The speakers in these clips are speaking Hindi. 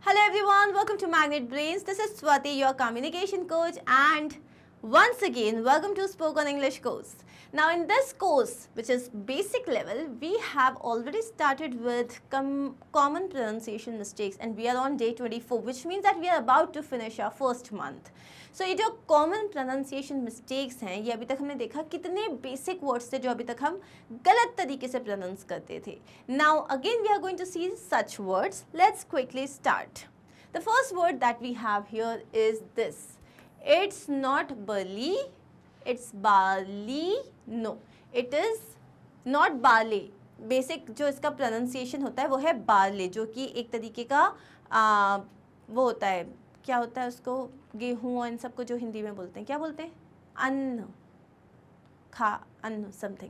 Hello everyone, welcome to Magnet Brains. This is Swati, your communication coach, and once again, welcome to Spoken English course. Now in this course, which is basic level, we have already started with common pronunciation mistakes and we are on day 24, which means that we are about to finish our first month. So ये जो कॉमन प्रोनाउंसिएशन मिस्टेक्स हैं, ये अभी तक हमने देखा कितने बेसिक वर्ड्स थे जो अभी तक हम गलत तरीके से प्रोनाउंस करते थे. Now again we are going to see such words. Let's quickly start. The first word that we have here is this. It's not burly, it's barley. No, it is not barley. Basic जो इसका प्रोनाउंसिएशन होता है वो है बार्ले, जो कि एक तरीके का वो होता है, क्या होता है उसको, गेहूँ और इन सबको जो हिंदी में बोलते हैं, क्या बोलते हैं, अन्न, अन्न समथिंग.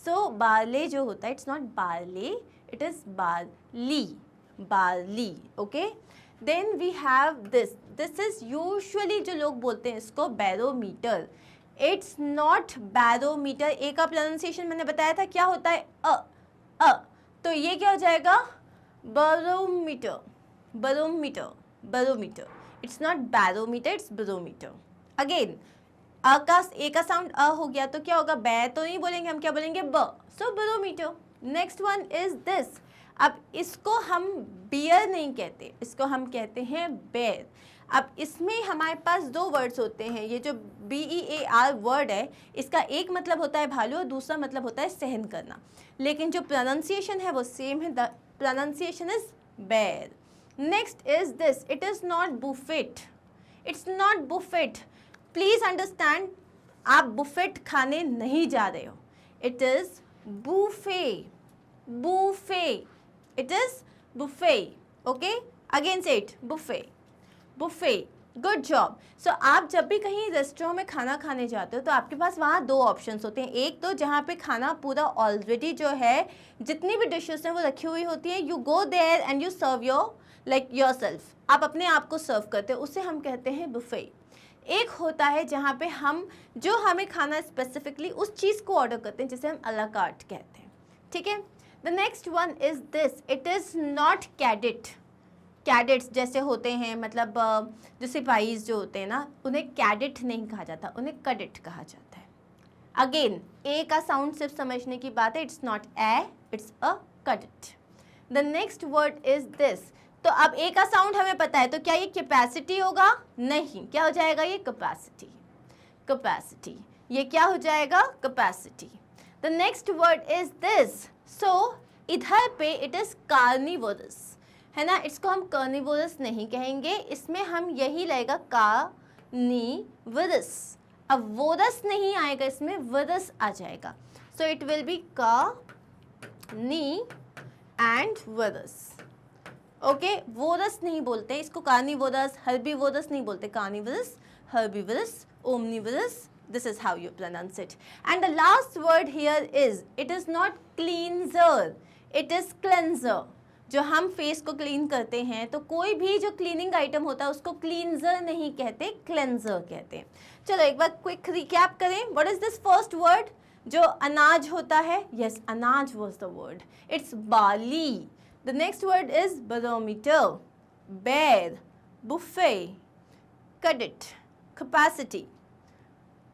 सो बार्ले जो होता है, it's not barley, it is barley, barley. Okay, then we have this. This is usually जो लोग बोलते हैं इसको barometer. It's not barometer. A का प्रोनाउंसिएशन मैंने बताया था क्या होता है, अ. तो ये क्या हो जाएगा, barometer, barometer, barometer. It's not barometer, it's barometer. Again A का साउंड अ हो गया तो क्या होगा, बै तो नहीं बोलेंगे हम, क्या बोलेंगे, ब. So barometer. Next one is this. अब इसको हम बियर नहीं कहते, इसको हम कहते हैं बेर. अब इसमें हमारे पास दो वर्ड्स होते हैं. ये जो BEAR वर्ड है, इसका एक मतलब होता है भालू और दूसरा मतलब होता है सहन करना, लेकिन जो प्रोनाउंसिएशन है वो सेम है. द प्रोनाउंसिएशन इज बेर. Next is this. It is not buffet. It's not buffet. Please understand, आप buffet खाने नहीं जा रहे हो. It is buffet. Buffet. It is buffet. Okay? Again say it. Buffet. Buffet. Good job. So आप जब भी कहीं रेस्टोरेंट में खाना खाने जाते हो तो आपके पास वहाँ दो ऑप्शंस होते हैं. एक तो जहाँ पे खाना पूरा ऑलरेडी जो है, जितनी भी डिशेस हैं वो रखी हुई होती है. You go there and you serve your like yourself. आप अपने आप को सर्व करते हो, उसे हम कहते हैं बुफे. एक होता है जहाँ पे हम जो हमें खाना स्पेसिफिकली उस चीज़ को ऑर्डर करते हैं, जिसे हम अला कार्ट कहते हैं. ठीक है. The next one is this. It is not cadet. Cadets जैसे होते हैं, मतलब जो सिपाहीज जो होते हैं ना, उन्हें कैडेट नहीं कहा जाता, उन्हें कैडेट कहा जाता है. अगेन ए का साउंड सिर्फ समझने की बात है. It's not a, it's a cadet. The next word is this. तो अब ए का साउंड हमें पता है, तो क्या ये कैपेसिटी होगा, नहीं. क्या हो जाएगा ये, कैपेसिटी. कैपेसिटी. ये क्या हो जाएगा, capacity. The next word is this. So इधर पे इट इज कार्निवोरस है ना, इसको हम कार्निवोरस नहीं कहेंगे, इसमें हम यही लगेगा कार्निवोरस. अब वोरस नहीं आएगा, इसमें वोरस आ जाएगा. So it will be carni and vorous. Okay, vorous नहीं बोलते इसको, कार्निवोरस, हर्बीवोरस नहीं बोलते, carnivorous, herbivorous, omnivorous. This is how you pronounce it. And the last word here is, it is not cleanser, it is cleanser. जो हम फेस को क्लीन करते हैं, तो कोई भी जो क्लीनिंग आइटम होता है उसको क्लींजर नहीं कहते, क्लेंजर कहते हैं. चलो एक बार क्विक रिकैप करें. What is this first word, जो अनाज होता है. यस, अनाज was the word. It's barley. The next word is barometer, bear, buffet, cadet, capacity,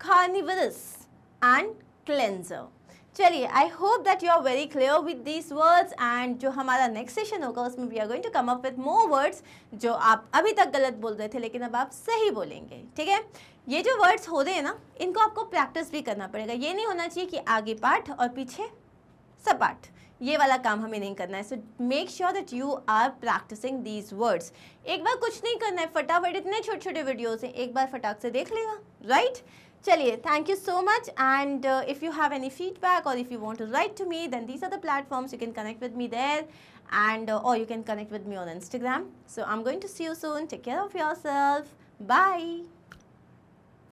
carnivorous and cleanser. चलिए, I hope that you are very clear with these words. And जो हमारा नेक्स्ट सेशन होगा उसमें we are going to come up with more words जो आप अभी तक गलत बोल रहे थे, लेकिन अब आप सही बोलेंगे. ठीक है. ये जो वर्ड्स हो रहे हैं ना, इनको आपको प्रैक्टिस भी करना पड़ेगा. ये नहीं होना चाहिए कि आगे पाठ और पीछे सपाट. ये वाला काम हमें नहीं करना है. So make sure that you are practising these words. एक बार कुछ नहीं करना है, फटाफट, इतने छोटे छोटे वीडियोज़ हैं, एक बार फटाक से देख लेना. राइट. चलिए, thank you so much. And if you have any feedback और if you want to write to me, then these are the platforms you can connect with me there, and or you can connect with me on Instagram. So I'm going to see you soon. Take care of yourself. Bye.